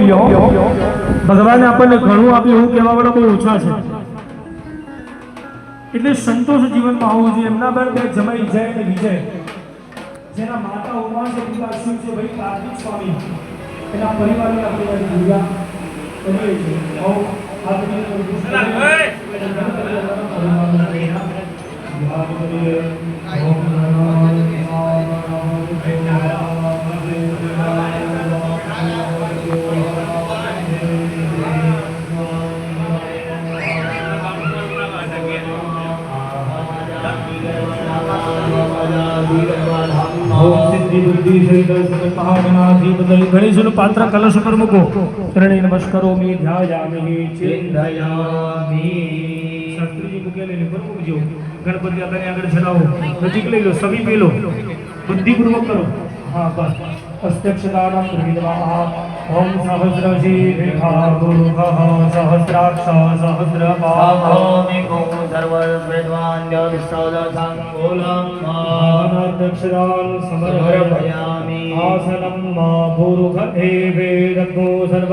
લ્યો ભગવાને આપણને ઘણું આપ્યું એવું કહેવા વાળા બહુ ઓછા છે એટલે સંતોષ જીવનમાં હોવું જોઈએ એમના પર બે જમાઈ જય અને વિજય જેના માતા ઉમા છે પિતા શિવ છે ભાઈ કાર્તિક સ્વામી એના પરિવારની આપણે પૂજા કરીએ છીએ ગણેશનું પાત્ર કલશ ઉપર મૂકો ત્રણેય નમસ્કારોમિ ધ્યાયામિ ચિંતયામિ શાસ્ત્રીજી મૂકેલી ને બરોબર મૂકજો ગણપતિ દાદાને આગળ ચડાવો નજીક લઈ લો સવી પી લો બુદ્ધિપૂર્વક કરો હા બસ અસ્તક્ષદાનમ વિદ્વાહ ઓમ સહસ્રશીર્ષા ગુરુઃ સહસ્રાક્ષ સહસ્રપાદો સર્વવેદ્વાન્ય વિસૌદસંકુલમ અનર્દક્ષદાન સમર્પયામિ આસનમ ગુરુઃ એવેદગો સર્વ